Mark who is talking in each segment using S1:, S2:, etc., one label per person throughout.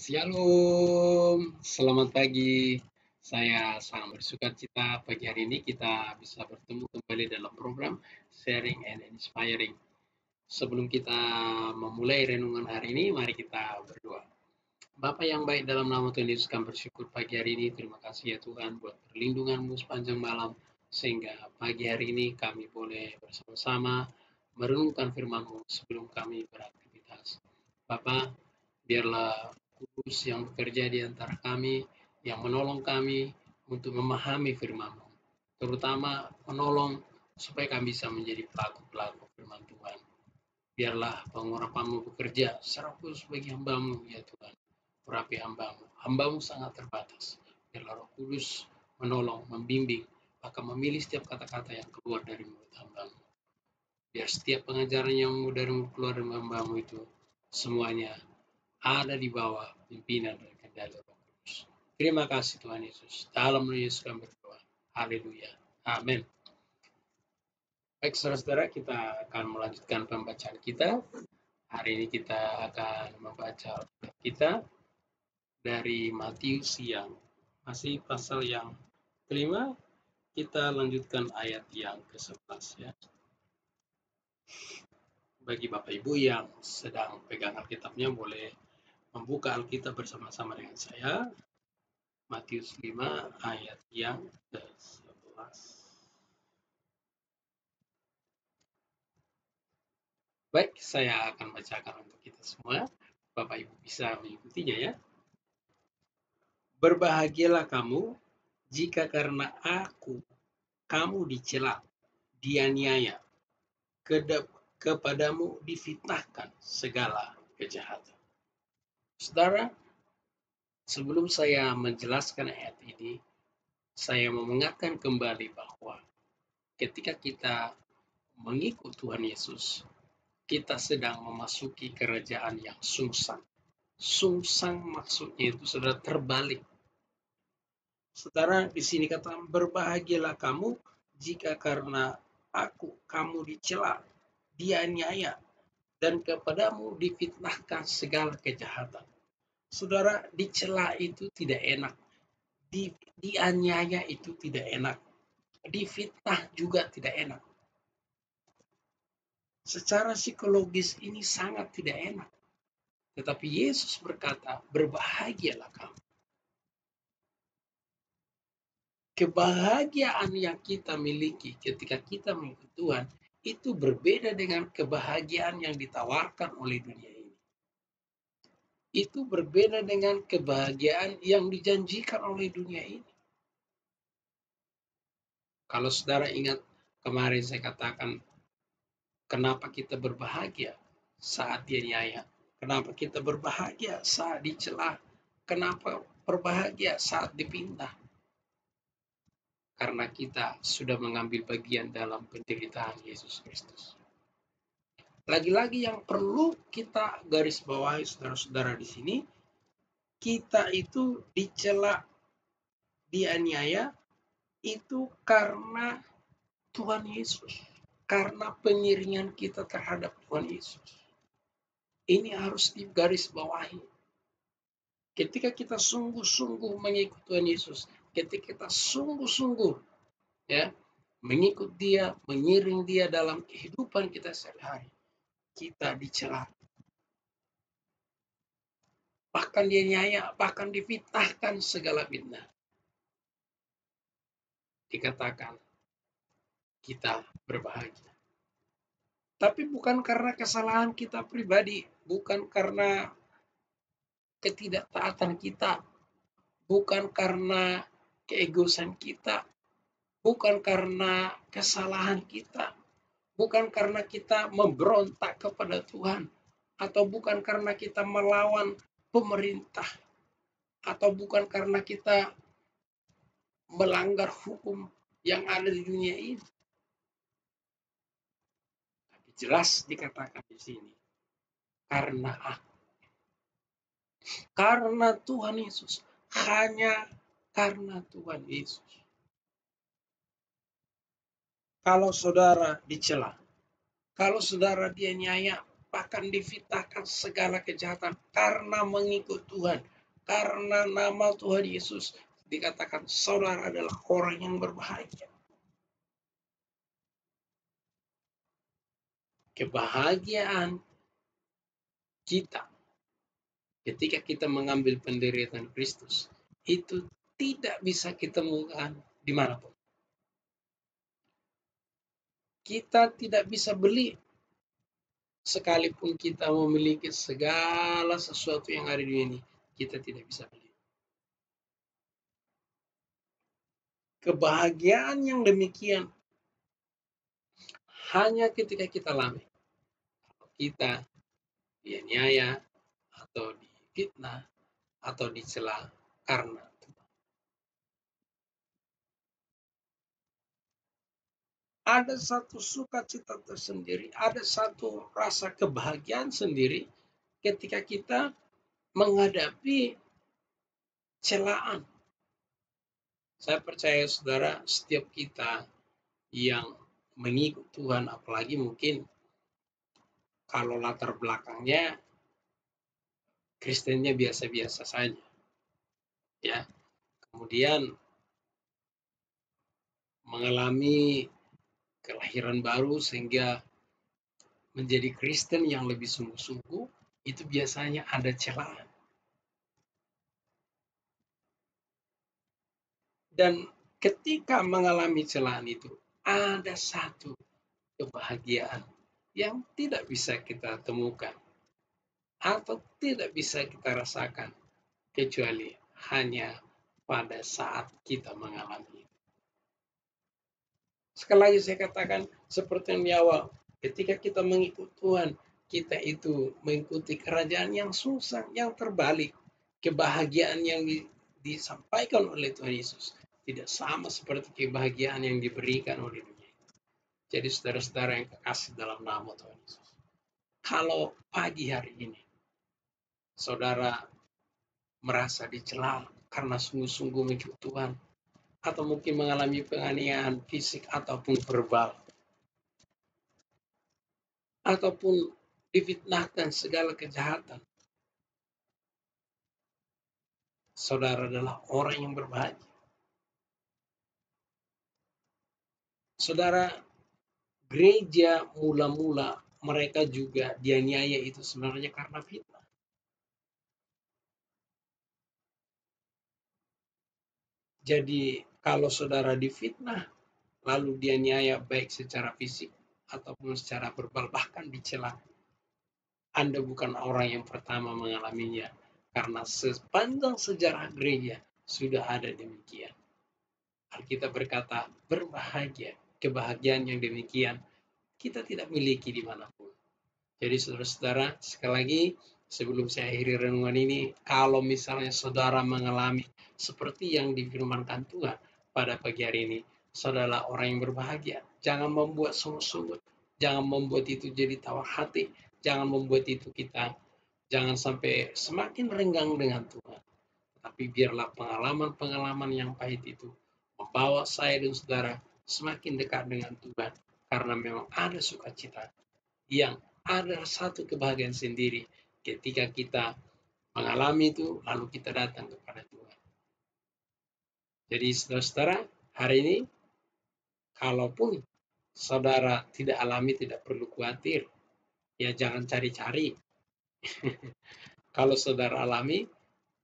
S1: Shalom, selamat pagi. Saya sangat bersukacita pagi hari ini kita bisa bertemu kembali dalam program Sharing and Inspiring. Sebelum kita memulai renungan hari ini, mari kita berdoa. Bapa yang baik, dalam nama Tuhan Yesus kami bersyukur pagi hari ini. Terima kasih ya Tuhan buat perlindungan-Mu sepanjang malam, sehingga pagi hari ini kami boleh bersama-sama merenungkan firman-Mu sebelum kami beraktivitas. Bapa, biarlah Kudus yang bekerja di antara kami, yang menolong kami untuk memahami firman-Mu, terutama menolong supaya kami bisa menjadi pelaku-pelaku firman Tuhan. Biarlah pengurapan-Mu bekerja secara khusus bagi hamba-Mu ya Tuhan. Urapi hamba-Mu. Hamba-Mu sangat terbatas. Biarlah Roh Kudus menolong, membimbing, bahkan memilih setiap kata-kata yang keluar dari mulut hamba-Mu. Biar setiap pengajaran yang dari keluar dari hamba-Mu itu semuanya ada di bawah pimpinan dan kendali Roh Kudus. Terima kasih Tuhan Yesus. Dalam nama Yesus kami berdoa. Haleluya. Amin. Baik saudara-saudara, kita akan melanjutkan pembacaan kita. Hari ini kita akan membaca kita dari Matius yang masih pasal yang kelima. Kita lanjutkan ayat yang ke-11 ya. Bagi Bapak Ibu yang sedang pegang Alkitabnya boleh membuka Alkitab bersama-sama dengan saya. Matius 5 ayat yang ke-11. Baik, saya akan bacakan untuk kita semua. Bapak Ibu bisa mengikutinya ya. Berbahagialah kamu jika karena aku kamu dicela, dianiaya, kepadamu difitnahkan segala kejahatan. Saudara, sebelum saya menjelaskan ayat ini, saya mau mengingatkan kembali bahwa ketika kita mengikut Tuhan Yesus, kita sedang memasuki kerajaan yang sungsang. Sungsang maksudnya itu sudah terbalik. Saudara, di sini kata berbahagialah kamu jika karena aku kamu dicela, dianiaya, dan kepadamu difitnahkan segala kejahatan. Saudara, dicela itu tidak enak. Dianiaya itu tidak enak. Difitnah juga tidak enak. Secara psikologis ini sangat tidak enak. Tetapi Yesus berkata, berbahagialah kamu. Kebahagiaan yang kita miliki ketika kita mengikut Tuhan itu berbeda dengan kebahagiaan yang ditawarkan oleh dunia ini. Itu berbeda dengan kebahagiaan yang dijanjikan oleh dunia ini. Kalau saudara ingat kemarin saya katakan, kenapa kita berbahagia saat dianiaya? Kenapa kita berbahagia saat dicela? Kenapa berbahagia saat dipinta? Karena kita sudah mengambil bagian dalam penderitaan Yesus Kristus. Lagi-lagi yang perlu kita garis bawahi saudara-saudara di sini, kita itu dicela, dianiaya, itu karena Tuhan Yesus. Karena pengiringan kita terhadap Tuhan Yesus. Ini harus digaris bawahi. Ketika kita sungguh-sungguh mengikut Tuhan Yesus, ketika kita sungguh-sungguh ya mengikut Dia, mengiring Dia dalam kehidupan kita sehari-hari, kita dicela, bahkan dianiaya, bahkan difitnahkan segala fitnah. Dikatakan kita berbahagia. Tapi bukan karena kesalahan kita pribadi, bukan karena ketidaktaatan kita, bukan karena keegoisan kita, bukan karena kesalahan kita, bukan karena kita memberontak kepada Tuhan, atau bukan karena kita melawan pemerintah, atau bukan karena kita melanggar hukum yang ada di dunia ini. Tapi jelas dikatakan di sini, karena aku. Karena Tuhan Yesus. Hanya karena Tuhan Yesus. Kalau saudara dicela, kalau saudara dianiaya, bahkan difitnahkan segala kejahatan karena mengikut Tuhan, karena nama Tuhan Yesus. Dikatakan saudara adalah orang yang berbahagia. Kebahagiaan kita ketika kita mengambil penderitaan Kristus itu tidak bisa kita temukan dimanapun. Kita tidak bisa beli, sekalipun kita memiliki segala sesuatu yang ada di dunia ini, kita tidak bisa beli. Kebahagiaan yang demikian hanya ketika kita alami. Kita dianiaya atau difitnah atau dicela karena Tuhan. Ada satu sukacita tersendiri, ada satu rasa kebahagiaan sendiri ketika kita menghadapi celaan. Saya percaya saudara, setiap kita yang mengikut Tuhan, apalagi mungkin kalau latar belakangnya Kristennya biasa-biasa saja, ya. Kemudian mengalami kelahiran baru sehingga menjadi Kristen yang lebih sungguh-sungguh, itu biasanya ada celaan. Dan ketika mengalami celaan itu, ada satu kebahagiaan yang tidak bisa kita temukan atau tidak bisa kita rasakan kecuali hanya pada saat kita mengalami. Sekali lagi saya katakan seperti yang di awal, ketika kita mengikut Tuhan, kita itu mengikuti kerajaan yang susah, yang terbalik. Kebahagiaan yang disampaikan oleh Tuhan Yesus tidak sama seperti kebahagiaan yang diberikan oleh dunia. Jadi saudara-saudara yang kekasih dalam nama Tuhan Yesus, kalau pagi hari ini saudara merasa dicela karena sungguh-sungguh mengikut Tuhan, atau mungkin mengalami penganiayaan fisik ataupun verbal, ataupun difitnahkan segala kejahatan, saudara adalah orang yang berbahagia. Saudara, gereja mula-mula mereka juga dianiaya itu sebenarnya karena fitnah. Jadi kalau saudara difitnah, lalu dianiaya baik secara fisik ataupun secara verbal, bahkan dicela, Anda bukan orang yang pertama mengalaminya, karena sepanjang sejarah gereja sudah ada demikian. Alkitab berkata, berbahagia, kebahagiaan yang demikian kita tidak miliki dimanapun. Jadi saudara-saudara, sekali lagi sebelum saya akhiri renungan ini, kalau misalnya saudara mengalami seperti yang difirmankan Tuhan pada pagi hari ini, saudara orang yang berbahagia. Jangan membuat sungut-sungut, jangan membuat itu jadi tawar hati, jangan membuat itu kita jangan sampai semakin renggang dengan Tuhan. Tapi biarlah pengalaman-pengalaman yang pahit itu membawa saya dan saudara semakin dekat dengan Tuhan, karena memang ada sukacita yang ada satu kebahagiaan sendiri ketika kita mengalami itu lalu kita datang kepada Tuhan. Jadi saudara-saudara, hari ini kalaupun saudara tidak alami, tidak perlu khawatir, ya jangan cari-cari. Kalau saudara alami,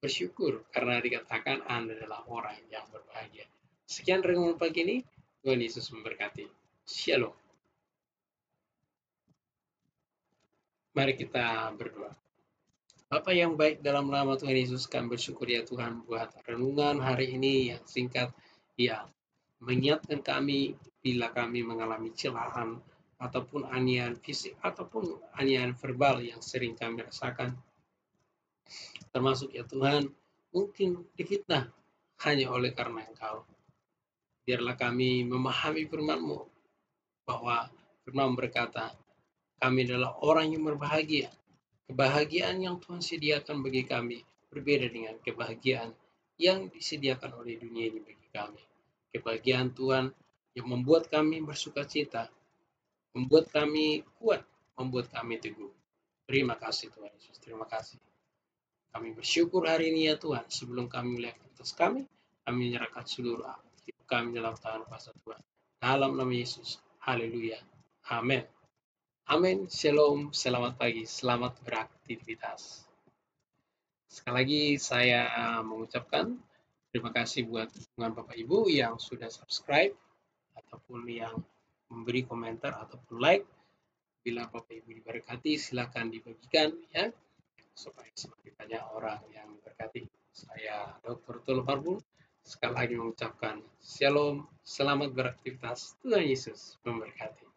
S1: bersyukur karena dikatakan Anda adalah orang yang berbahagia. Sekian renungan pagi ini, Tuhan Yesus memberkati. Shalom. Mari kita berdoa. Bapa yang baik, dalam nama Tuhan Yesus kami bersyukur ya Tuhan buat renungan hari ini yang singkat, ya mengingatkan kami bila kami mengalami celaan ataupun aniayaan fisik ataupun aniayaan verbal yang sering kami rasakan. Termasuk ya Tuhan, mungkin difitnah hanya oleh karena Engkau. Biarlah kami memahami firman-Mu bahwa firman berkata, kami adalah orang yang berbahagia. Kebahagiaan yang Tuhan sediakan bagi kami berbeda dengan kebahagiaan yang disediakan oleh dunia ini bagi kami. Kebahagiaan Tuhan yang membuat kami bersuka cita, membuat kami kuat, membuat kami teguh. Terima kasih Tuhan Yesus, terima kasih. Kami bersyukur hari ini ya Tuhan, sebelum kami mulai aktivitas kami menyerahkan seluruh hidup kami dalam tangan kuasa Tuhan. Dalam nama Yesus, haleluya, amin. Amin, shalom, selamat pagi, selamat beraktivitas. Sekali lagi saya mengucapkan terima kasih buat dukungan Bapak Ibu yang sudah subscribe ataupun yang memberi komentar ataupun like. Bila Bapak Ibu diberkati, silakan dibagikan ya, supaya semakin banyak orang yang diberkati. Saya Dr. Tulus Parbul sekali lagi mengucapkan shalom, selamat beraktivitas, Tuhan Yesus memberkati.